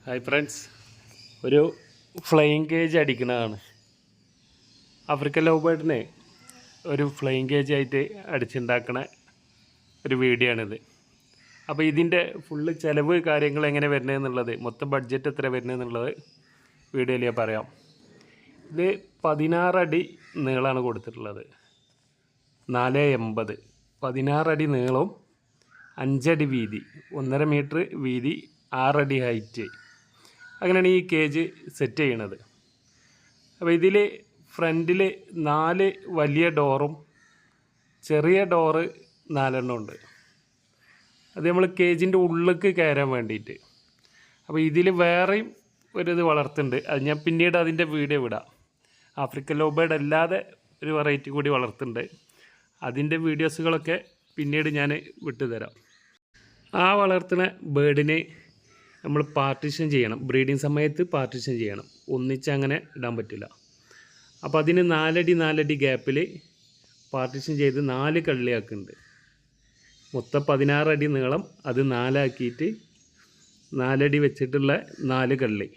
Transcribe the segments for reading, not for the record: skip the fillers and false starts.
Hi friends, ഒരു flying cage അടിക്കുന്നതാണ്. African love ബേർഡിനെ ഒരു flying cage ആയിട്ട് അടിച്ചുണ്ടാക്കുന്ന ഒരു വീഡിയോ ആണിത്. അപ്പോൾ ഇതിൻ്റെ ഫുള്ള് ചിലവ് കാര്യങ്ങൾ എങ്ങനെ വരുന്നതെന്നുള്ളത്, മൊത്തം ബഡ്ജറ്റ് എത്ര വരുന്നതെന്നുള്ളത് വീഡിയോയിൽ ഞാൻ പറയാം. ഇത് 16 അടി നീളമാണ് കൊടുത്തിട്ടുള്ളത്, 4.80. 16 അടി നീളവും 5 അടി വീതി, 1.5 മീറ്റർ വീതി, 6 അടി ഹൈറ്റ്. അങ്ങനെയാണ് ഈ കേജ് സെറ്റ് ചെയ്യണത്. അപ്പോൾ ഇതിൽ ഫ്രണ്ടിൽ 4 വലിയ ഡോറും ചെറിയ ഡോറ് 4 എണ്ണം ഉണ്ട്. അത് നമ്മൾ കേജിൻ്റെ ഉള്ളിലേക്ക് കയറാൻ വേണ്ടിയിട്ട്. അപ്പോൾ ഇതിൽ വേറെയും ഒരിത് വളർത്തുന്നുണ്ട്, അത് ഞാൻ പിന്നീട് അതിൻ്റെ വീഡിയോ വിടാം. ആഫ്രിക്കൻ ലവ് ബേർഡ് അല്ലാതെ ഒരു വെറൈറ്റി കൂടി വളർത്തുന്നുണ്ട്, അതിൻ്റെ വീഡിയോസുകളൊക്കെ പിന്നീട് ഞാൻ വിട്ടുതരാം. ആ വളർത്തുന്ന ബേർഡിനെ നമ്മൾ പാർട്ടീഷൻ ചെയ്യണം, ബ്രീഡിങ് സമയത്ത് പാർട്ടീഷൻ ചെയ്യണം, ഒന്നിച്ച് അങ്ങനെ ഇടാൻ പറ്റില്ല. അപ്പോൾ അതിന് 4 അടി 4 അടി ഗ്യാപ്പിൽ പാർട്ടീഷൻ ചെയ്ത് 4 കള്ളിയാക്കുന്നുണ്ട്. മൊത്തം 16 അടി നീളം, അത് 4 ആക്കിയിട്ട് 4 അടി വെച്ചിട്ടുള്ള 4 കള്ളി.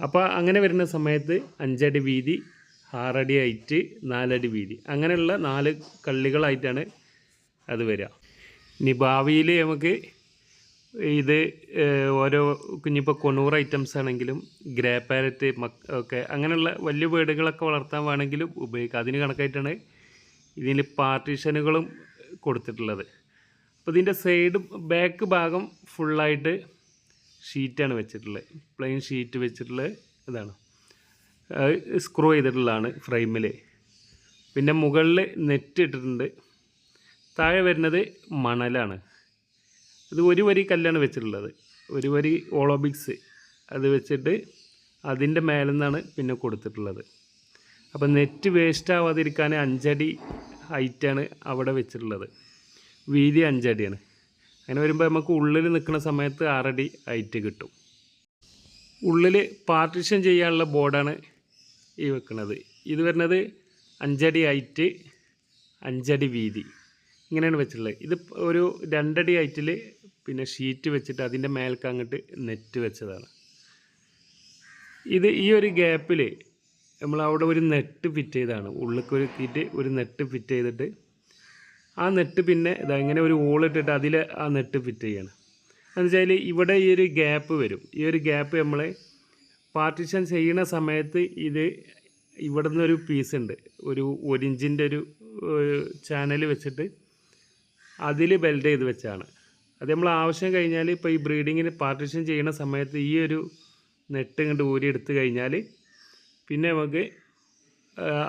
അപ്പോൾ അങ്ങനെ വരുന്ന സമയത്ത് 5 അടി വീതി, 6 അടി ഹൈറ്റ്, 4 അടി വീതി, അങ്ങനെയുള്ള 4 കള്ളികളായിട്ടാണ് അത് വരിക. ഇനി ഭാവിയിൽ നമുക്ക് ഇത് ഓരോ കുഞ്ഞിപ്പോൾ കൊണൂർ ഐറ്റംസ് ആണെങ്കിലും ഗ്രേ പാരറ്റ് ഒക്കെ അങ്ങനെയുള്ള വലിയ ബേർഡുകളൊക്കെ വളർത്താൻ വേണമെങ്കിലും ഉപയോഗിക്കാം. അതിന് കണക്കായിട്ടാണ് ഇതിൽ പാർട്ടീഷനുകളും കൊടുത്തിട്ടുള്ളത്. അപ്പോൾ ഇതിൻ്റെ സൈഡ് ബാക്ക് ഭാഗം ഫുള്ളായിട്ട് ഷീറ്റാണ് വെച്ചിട്ടുള്ളത്, പ്ലെയിൻ ഷീറ്റ് വെച്ചിട്ടുള്ള ഇതാണ്, സ്ക്രൂ ചെയ്തിട്ടുള്ളതാണ് ഫ്രെയിമിൽ. പിന്നെ മുകളിൽ നെറ്റ് ഇട്ടിട്ടുണ്ട്. താഴെ വരുന്നത് മണലാണ്. ഇത് ഒരു വരി കല്ലാണ് വെച്ചിട്ടുള്ളത്, ഒരു വരി ഓളോബിക്സ് അത് വെച്ചിട്ട് അതിൻ്റെ മേലെ നിന്നാണ് പിന്നെ കൊടുത്തിട്ടുള്ളത്. അപ്പോൾ നെറ്റ് വേസ്റ്റ് ആവാതിരിക്കാൻ 5 അടി ഹൈറ്റാണ് അവിടെ വെച്ചിട്ടുള്ളത്, വീതി 5 അടിയാണ്. അങ്ങനെ വരുമ്പോൾ നമുക്ക് ഉള്ളിൽ നിൽക്കുന്ന സമയത്ത് 6 അടി ഹൈറ്റ് കിട്ടും. ഉള്ളിൽ പാർട്ടീഷൻ ചെയ്യാനുള്ള ബോർഡാണ് ഈ വെക്കുന്നത്. ഇത് വരുന്നത് 5 അടി ഹൈറ്റ്, 5 അടി വീതി, ഇങ്ങനെയാണ് വെച്ചിട്ടുള്ളത്. ഇത് ഒരു 2 അടി ഹൈറ്റിൽ പിന്നെ ഷീറ്റ് വെച്ചിട്ട് അതിൻ്റെ മേൽക്ക് അങ്ങോട്ട് നെറ്റ് വെച്ചതാണ്. ഇത് ഈ ഒരു ഗ്യാപ്പിൽ നമ്മൾ അവിടെ ഒരു നെറ്റ് ഫിറ്റ് ചെയ്തതാണ്, ഉള്ളിലേക്ക് ഒരുക്കിയിട്ട് ഒരു നെറ്റ് ഫിറ്റ് ചെയ്തിട്ട് ആ നെറ്റ് പിന്നെ ഇങ്ങനെ ഒരു ഹോളിട്ടിട്ട് അതിൽ ആ നെറ്റ് ഫിറ്റ് ചെയ്യണം. എന്ന് വെച്ചാൽ ഇവിടെ ഈ ഒരു ഗ്യാപ്പ് വരും. ഈ ഒരു ഗ്യാപ്പ് നമ്മൾ പാർട്ടീഷൻ ചെയ്യുന്ന സമയത്ത് ഇത് ഇവിടെ നിന്നൊരു പീസ് ഉണ്ട്, ഒരു 1 ഇഞ്ചിൻ്റെ ഒരു ചാനൽ വെച്ചിട്ട് അതിൽ ബെൽഡ് ചെയ്ത് വെച്ചാണ്. അത് നമ്മൾ ആവശ്യം കഴിഞ്ഞാൽ ഇപ്പോൾ ഈ ബ്രീഡിങ്ങിന് പാർട്ടീഷൻ ചെയ്യുന്ന സമയത്ത് ഈ ഒരു നെറ്റ് ഇങ്ങോട്ട് ഊരി എടുത്തു കഴിഞ്ഞാൽ പിന്നെ നമുക്ക്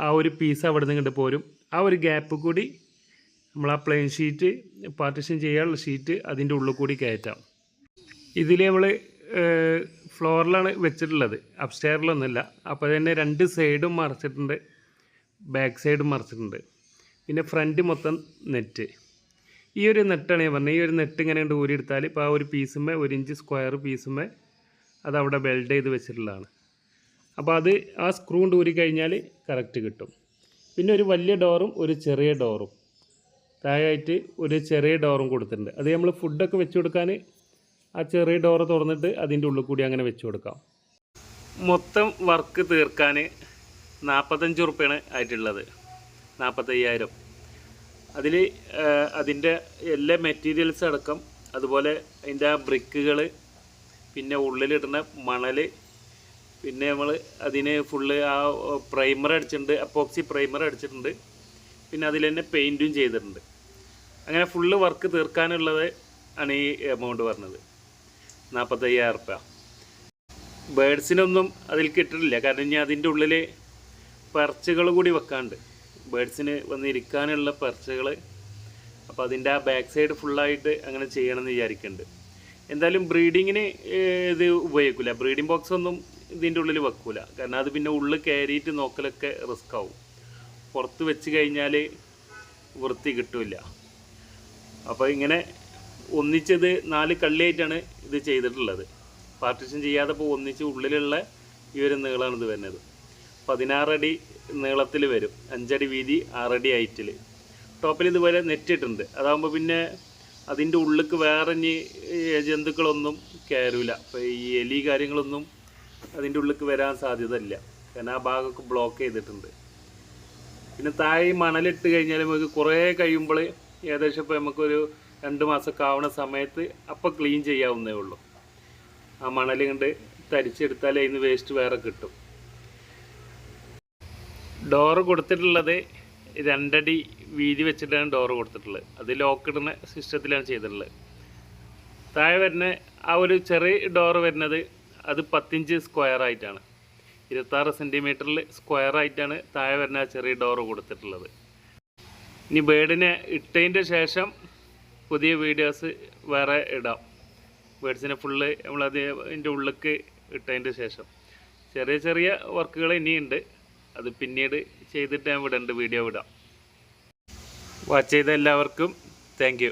ആ ഒരു പീസ് അവിടെ നിന്ന് ഇങ്ങോട്ട് പോരും. ആ ഒരു ഗ്യാപ്പ് കൂടി നമ്മൾ ആ പ്ലെയിൻ ഷീറ്റ് പാർട്ടീഷൻ ചെയ്യാനുള്ള ഷീറ്റ് അതിൻ്റെ ഉള്ളിൽ കൂടി കയറ്റാം. ഇതിൽ നമ്മൾ ഫ്ലോറിലാണ് വെച്ചിട്ടുള്ളത്, അപ്സ്റ്റെയറിലൊന്നുമില്ല. അപ്പോൾ തന്നെ 2 സൈഡും മറച്ചിട്ടുണ്ട്, ബാക്ക് സൈഡും മറച്ചിട്ടുണ്ട്. പിന്നെ ഫ്രണ്ട് മൊത്തം നെറ്റ്. ഈ ഒരു നെറ്റാണ് ഞാൻ പറഞ്ഞത്. ഈ ഒരു നെറ്റ് ഇങ്ങനെ കൊണ്ട് ഊരിയെടുത്താൽ ഇപ്പോൾ ആ ഒരു പീസുമ്മേ 1 ഇഞ്ച് സ്ക്വയർ പീസുമ്മേ അതവിടെ ബെൽഡ് ചെയ്ത് വെച്ചിട്ടുള്ളതാണ്. അപ്പോൾ അത് ആ സ്ക്രൂ കൊണ്ട് ഊരി കഴിഞ്ഞാൽ കറക്റ്റ് കിട്ടും. പിന്നെ ഒരു വലിയ ഡോറും ഒരു ചെറിയ ഡോറും താഴെയായിട്ട് ഒരു ചെറിയ ഡോറും കൊടുത്തിട്ടുണ്ട്. അത് നമ്മൾ ഫുഡൊക്കെ വെച്ച് കൊടുക്കാൻ ആ ചെറിയ ഡോറ് തുറന്നിട്ട് അതിൻ്റെ ഉള്ളിൽ കൂടി അങ്ങനെ വെച്ച് കൊടുക്കാം. മൊത്തം വർക്ക് തീർക്കാൻ 45 റുപ്യാണ് ആയിട്ടുള്ളത്, 45,000. അതിൽ അതിൻ്റെ എല്ലാ മെറ്റീരിയൽസ് അടക്കം, അതുപോലെ അതിൻ്റെ ആ ബ്രിക്കുകൾ, പിന്നെ ഉള്ളിലിടുന്ന മണൽ, പിന്നെ നമ്മൾ അതിന് ഫുള്ള് ആ പ്രൈമർ അടിച്ചിട്ടുണ്ട്, അപ്പോക്സി പ്രൈമർ അടിച്ചിട്ടുണ്ട്. പിന്നെ അതിൽ തന്നെ പെയിൻറ്റും ചെയ്തിട്ടുണ്ട്. അങ്ങനെ ഫുള്ള് വർക്ക് തീർക്കാനുള്ളത് ആണ് ഈ എമൗണ്ട് പറഞ്ഞത്, 45,000 റുപ്യ. ബേഡ്സിനൊന്നും അതിൽ കിട്ടിട്ടില്ല, കാരണം ഇനി അതിൻ്റെ ഉള്ളിൽ പെർച്ചുകൾ കൂടി വെക്കാണ്ട്, ബേഡ്സിന് വന്നിരിക്കാനുള്ള പെർച്ചുകൾ. അപ്പോൾ അതിൻ്റെ ആ ബാക്ക് സൈഡ് ഫുള്ളായിട്ട് അങ്ങനെ ചെയ്യണമെന്ന് വിചാരിക്കുന്നുണ്ട്. എന്തായാലും ബ്രീഡിങ്ങിന് ഇത് ഉപയോഗിക്കില്ല, ബ്രീഡിംഗ് ബോക്സ് ഒന്നും ഇതിൻ്റെ ഉള്ളിൽ വെക്കില്ല, കാരണം അത് പിന്നെ ഉള്ളിൽ കയറിയിട്ട് നോക്കലൊക്കെ റിസ്ക് ആവും. പുറത്ത് വെച്ച് കഴിഞ്ഞാൽ വൃത്തി കിട്ടില്ല. അപ്പോൾ ഇങ്ങനെ ഒന്നിച്ചത് 4 കള്ളിയായിട്ടാണ് ഇത് ചെയ്തിട്ടുള്ളത്, പാർട്ടീഷൻ ചെയ്യാതെ ഇപ്പോൾ ഒന്നിച്ച് ഉള്ളിലുള്ള ഈ ഒരു നീളമാണ് ഇത് വരുന്നത്. 16 അടി നീളത്തിൽ വരും, 5 അടി വീതി, 6 അടി ഹൈറ്റിൽ. ടോപ്പിൽ ഇതുപോലെ നെറ്റ് ഇട്ടുണ്ട്. അതാകുമ്പോൾ പിന്നെ അതിൻ്റെ ഉള്ളിലേക്ക് വേറെ ഇനി ജന്തുക്കളൊന്നും കയറില്ല. അപ്പോൾ ഈ എലി കാര്യങ്ങളൊന്നും അതിൻ്റെ ഉള്ളിലേക്ക് വരാൻ സാധ്യത ഇല്ല, കാരണം ആ ഭാഗമൊക്കെ ബ്ലോക്ക് ചെയ്തിട്ടുണ്ട്. പിന്നെ താഴെ മണലിട്ട് കഴിഞ്ഞാൽ നമുക്ക് കുറേ കഴിയുമ്പോൾ ഏകദേശം ഇപ്പോൾ നമുക്കൊരു 2 മാസമൊക്കെ ആവുന്ന സമയത്ത് അപ്പോൾ ക്ലീൻ ചെയ്യാവുന്നേ ഉള്ളൂ. ആ മണൽ കൊണ്ട് തരിച്ചെടുത്താൽ അതിന് വേസ്റ്റ് വേറെ കിട്ടും. ഡോറ് കൊടുത്തിട്ടുള്ളത് 2 അടി വീതി വെച്ചിട്ടാണ് ഡോറ് കൊടുത്തിട്ടുള്ളത്. അത് ലോക്കിടുന്ന സിസ്റ്റത്തിലാണ് ചെയ്തിട്ടുള്ളത്. താഴെ വരുന്ന ആ ഒരു ചെറിയ ഡോറ് വരുന്നത് അത് 10 ഇഞ്ച് സ്ക്വയറായിട്ടാണ്, 26 സെൻറ്റിമീറ്ററിൽ സ്ക്വയറായിട്ടാണ് താഴെ വരുന്ന ആ ചെറിയ ഡോറ് കൊടുത്തിട്ടുള്ളത്. ഇനി ബേഡിനെ ഇട്ടതിൻ്റെ ശേഷം പുതിയ വീഡിയോസ് വേറെ ഇടാം. ബേഡ്സിനെ ഫുള്ള് നമ്മളത് അതിൻ്റെ ഉള്ളിലേക്ക് ഇട്ടതിൻ്റെ ശേഷം ചെറിയ ചെറിയ വർക്കുകൾ ഇനിയുണ്ട്, അത് പിന്നീട് ചെയ്തിട്ട് ഞാൻ വീഡിയോ വിടാം. വാച്ച് ചെയ്ത എല്ലാവർക്കും താങ്ക് യു.